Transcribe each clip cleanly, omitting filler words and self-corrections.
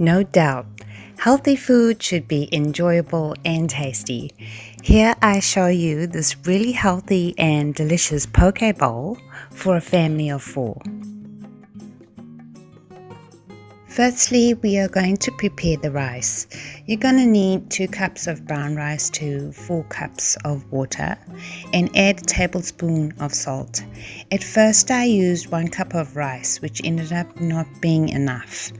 No doubt, healthy food should be enjoyable and tasty. Here I show you this really healthy and delicious poke bowl for a family of 4. Firstly, we are going to prepare the rice. You're going to need 2 cups of brown rice to 4 cups of water and add a tablespoon of salt. At first I used 1 cup of rice, which ended up not being enough.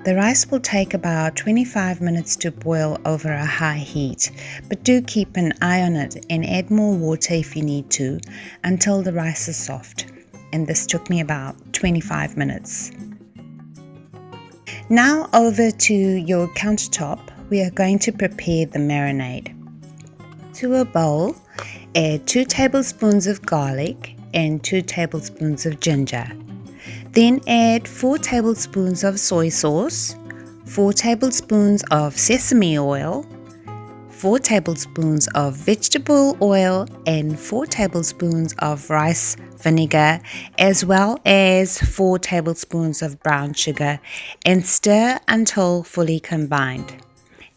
The rice will take about 25 minutes to boil over a high heat, but do keep an eye on it and add more water if you need to until the rice is soft. And this took me about 25 minutes. Now over to your countertop, we are going to prepare the marinade. To a bowl, add 2 tablespoons of garlic and 2 tablespoons of ginger. Then add 4 tablespoons of soy sauce, 4 tablespoons of sesame oil, 4 tablespoons of vegetable oil and 4 tablespoons of rice vinegar, as well as 4 tablespoons of brown sugar, and stir until fully combined.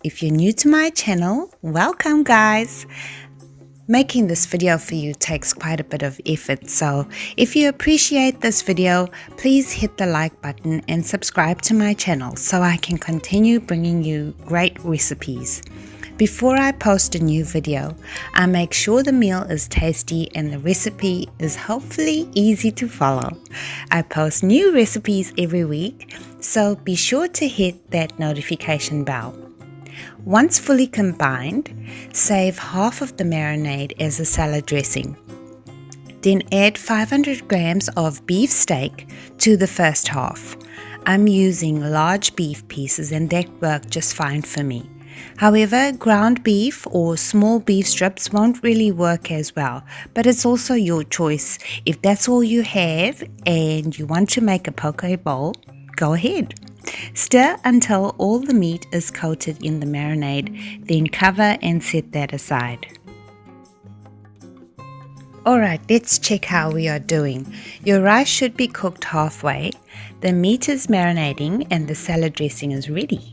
If you're new to my channel, welcome guys! Making this video for you takes quite a bit of effort, so if you appreciate this video, please hit the like button and subscribe to my channel so I can continue bringing you great recipes. Before I post a new video, I make sure the meal is tasty and the recipe is hopefully easy to follow. I post new recipes every week, so be sure to hit that notification bell. Once fully combined, save half of the marinade as a salad dressing. Then add 500 grams of beef steak to the first half. I'm using large beef pieces and that worked just fine for me. However, ground beef or small beef strips won't really work as well, but it's also your choice. If that's all you have and you want to make a poke bowl, go ahead. Stir until all the meat is coated in the marinade, then cover and set that aside. Alright, let's check how we are doing. Your rice should be cooked halfway, the meat is marinating and the salad dressing is ready.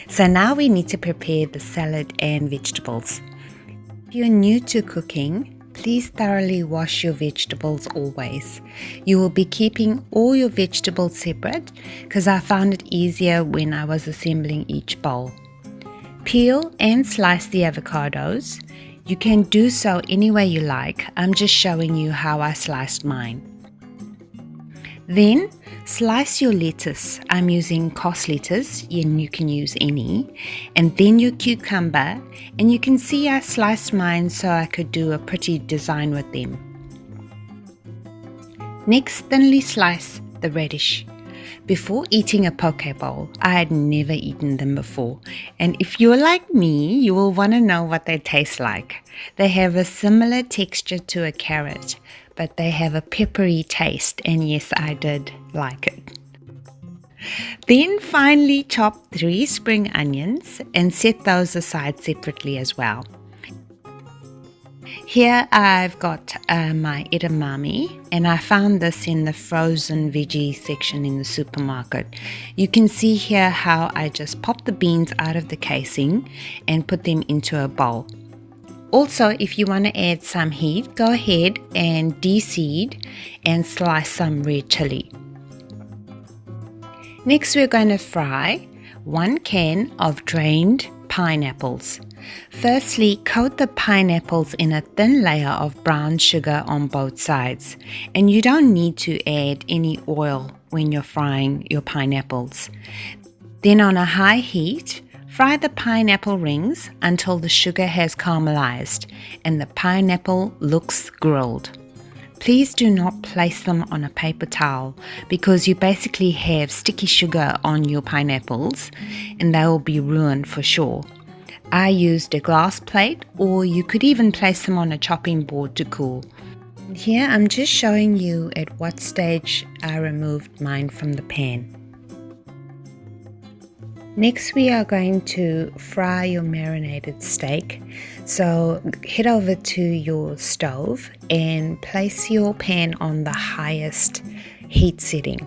So now we need to prepare the salad and vegetables. If you're new to cooking, please thoroughly wash your vegetables always. You will be keeping all your vegetables separate because I found it easier when I was assembling each bowl. Peel and slice the avocados. You can do so any way you like. I'm just showing you how I sliced mine. Then slice your lettuce. I'm using Kos lettuce and you can use any. And then your cucumber, and you can see I sliced mine so I could do a pretty design with them. Next, thinly slice the radish. Before eating a poke bowl, I had never eaten them before, and if you're like me, you will want to know what they taste like. They have a similar texture to a carrot, but they have a peppery taste, and yes, I did like it. Then finely chop 3 spring onions and set those aside separately as well. Here I've got my edamame, and I found this in the frozen veggie section in the supermarket. You can see here how I just pop the beans out of the casing and put them into a bowl. Also, if you want to add some heat, go ahead and de-seed and slice some red chili. Next, we're going to fry 1 can of drained pineapples. Firstly, coat the pineapples in a thin layer of brown sugar on both sides, and you don't need to add any oil when you're frying your pineapples. Then on a high heat, fry the pineapple rings until the sugar has caramelized and the pineapple looks grilled. Please do not place them on a paper towel because you basically have sticky sugar on your pineapples and they will be ruined for sure. I used a glass plate, or you could even place them on a chopping board to cool. Here I'm just showing you at what stage I removed mine from the pan. Next, we are going to fry your marinated steak. So head over to your stove and place your pan on the highest heat setting.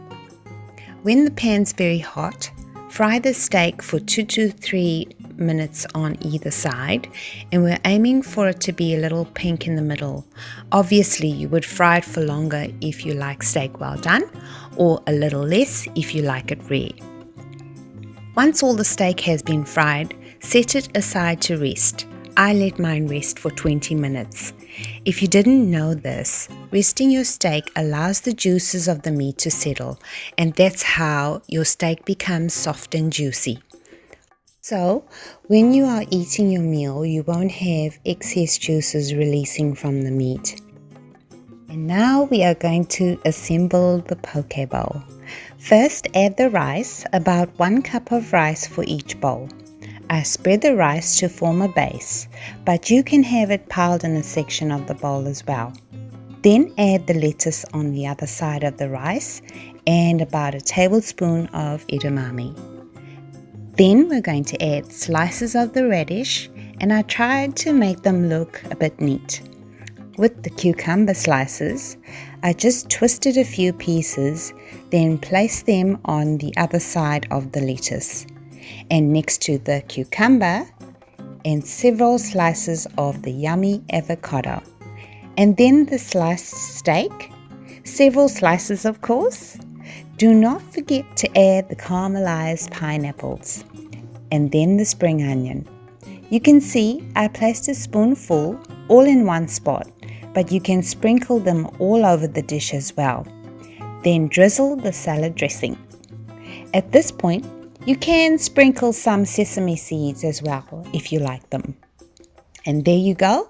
When the pan's very hot, Fry the steak for 2 to 3 minutes on either side, and we're aiming for it to be a little pink in the middle. Obviously, you would fry it for longer if you like steak well done, or a little less if you like it rare. Once all the steak has been fried, set it aside to rest. I let mine rest for 20 minutes. If you didn't know this, resting your steak allows the juices of the meat to settle, and that's how your steak becomes soft and juicy. So, when you are eating your meal, you won't have excess juices releasing from the meat. And now we are going to assemble the poke bowl. First, add the rice, about 1 cup of rice for each bowl. I spread the rice to form a base, but you can have it piled in a section of the bowl as well. Then add the lettuce on the other side of the rice and about a tablespoon of edamame. Then we're going to add slices of the radish, and I tried to make them look a bit neat. With the cucumber slices, I just twisted a few pieces, then placed them on the other side of the lettuce. And next to the cucumber, and several slices of the yummy avocado. And then the sliced steak, several slices of course. Do not forget to add the caramelized pineapples. And then the spring onion. You can see I placed a spoonful all in one spot, but you can sprinkle them all over the dish as well. Then drizzle the salad dressing. At this point, you can sprinkle some sesame seeds as well if you like them. And there you go.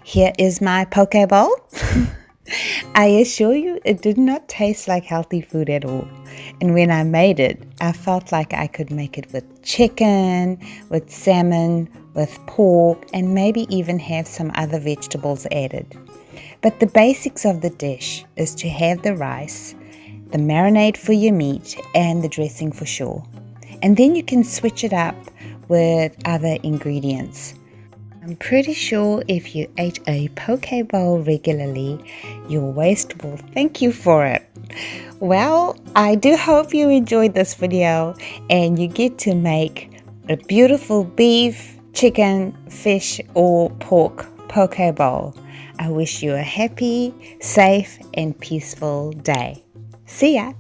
Here is my poke bowl. I assure you it did not taste like healthy food at all. And when I made it, I felt like I could make it with chicken, with salmon, with pork, and maybe even have some other vegetables added. But the basics of the dish is to have the rice, the marinade for your meat, and the dressing for sure. And then you can switch it up with other ingredients. I'm pretty sure if you ate a poke bowl regularly, your waist will thank you for it. Well, I do hope you enjoyed this video and you get to make a beautiful beef, chicken, fish, or pork poke bowl. I wish you a happy, safe, and peaceful day. See ya!